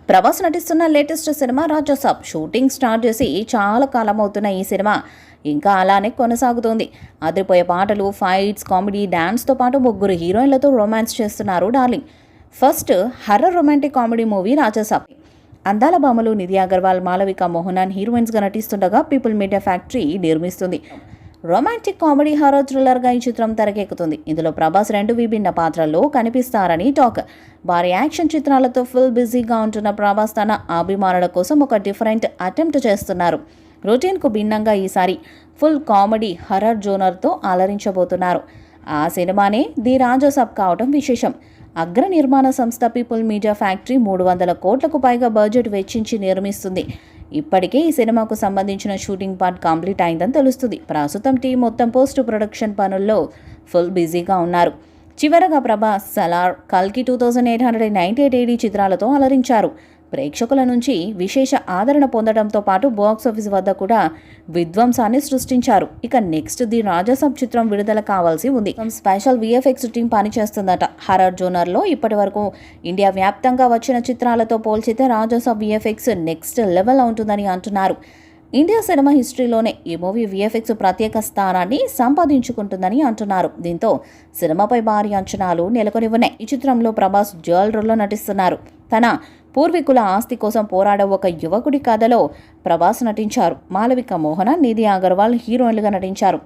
ప్రభాస్ నటిస్తున్న latest cinema Raja Saab shooting start చేసి చాలా కాలం అవుతున్న ఈ సినిమా ఇంకా అలానే కొనసాగుతోంది. అదిరిపోయే పాటలు, ఫైట్స్, కామెడీ, డాన్స్తో పాటు ముగ్గురు హీరోయిన్లతో రొమాన్స్ చేస్తున్నారు darling. First horror romantic comedy movie Raja Saab. అందాల భామలు Nidhi Agarwal, Malavika Mohanan హీరోయిన్స్గా నటిస్తుండగా people media factory నిర్మిస్తుంది. రొమాంటిక్ కామెడీ హారర్ థ్రిల్లర్గా ఈ చిత్రం తెరకెక్కుతుంది. ఇందులో ప్రభాస్ 2 విభిన్న పాత్రల్లో కనిపిస్తారని టాక్. భారీ యాక్షన్ చిత్రాలతో ఫుల్ బిజీగా ఉంటున్న ప్రభాస్ తన అభిమానుల కోసం ఒక డిఫరెంట్ అటెంప్ట్ చేస్తున్నారు. రొటీన్కు భిన్నంగా ఈసారి ఫుల్ కామెడీ హర్రర్ జోనర్తో అలరించబోతున్నారు. ఆ సినిమానే ది రాజాసాబ్ కావటం విశేషం. అగ్ర నిర్మాణ సంస్థ పీపుల్ మీడియా ఫ్యాక్టరీ 300 కోట్లకు పైగా బడ్జెట్ వెచ్చించి నిర్మిస్తుంది. ఇప్పటికే ఈ సినిమాకు సంబంధించిన షూటింగ్ పార్ట్ కంప్లీట్ అయిందని తెలుస్తుంది. ప్రస్తుతం టీం మొత్తం పోస్ట్ ప్రొడక్షన్ పనుల్లో ఫుల్ బిజీగా ఉన్నారు. చివరగా ప్రభాస్ సలార్, కల్కి 2898 AD చిత్రాలతో అలరించారు. ప్రేక్షకుల నుంచి విశేష ఆదరణ పొందడంతో పాటు బాక్సాఫీస్ వద్ద కూడా విధ్వంసాన్ని సృష్టించారు. ఇక నెక్స్ట్ ది రాజాసాబ్ చిత్రం విడుదల కావాల్సి ఉంది. స్పెషల్ VFX టీం పనిచేస్తుందట. హర్రర్ జోనర్లో ఇప్పటి వరకు ఇండియా వ్యాప్తంగా వచ్చిన చిత్రాలతో పోల్చితే రాజాసాబ్ VFX నెక్స్ట్ లెవెల్ ఉంటుందని అంటున్నారు. ఇండియా సినిమా హిస్టరీలోనే ఈ మూవీ VFX ప్రత్యేక స్థానాన్ని సంపాదించుకుంటుందని అంటున్నారు. దీంతో సినిమాపై భారీ అంచనాలు నెలకొని ఉన్నాయి. ఈ చిత్రంలో ప్రభాస్ డ్యూయల్ రోల్లో నటిస్తున్నారు. తన పూర్వీకుల ఆస్తి కోసం పోరాడే ఒక యువకుడి కథలో ప్రభాస్ నటించారు. మాలవిక మోహనన్, నిధి అగర్వాల్ హీరోయిన్లుగా నటించారు.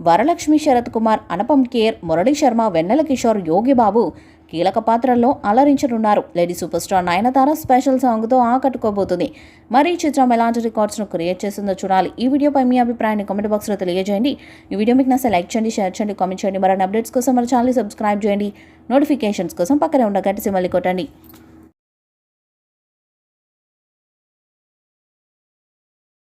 వరలక్ష్మి, శరత్ కుమార్, అనుపమ్ ఖేర్, మురళీ శర్మ, వెన్నెల కిషోర్, యోగి బాబు కీలక పాత్రల్లో అలరించనున్నారు. Lady super star Nayanthara special సాంగ్తో ఆకట్టుకోబోతుంది. మరి ఈ చిత్రం ఎలాంటి రికార్డ్స్ను క్రియేట్ చేస్తుందో చూడాలి. ఈ వీడియోపై మీ అభిప్రాయాన్ని కామెంట్ బాక్స్లో తెలియజేయండి. ఈ వీడియో మీకు నచ్చితే లైక్ చేయండి, షేర్ చేయండి, కామెంట్ చేయండి. మరిన్ని అప్డేట్స్ కోసం మన ఛానల్ సబ్స్క్రైబ్ చేయండి. నోటిఫికేషన్స్ కోసం పక్కనే ఉన్న గంట సింబల్ని కొట్టండి.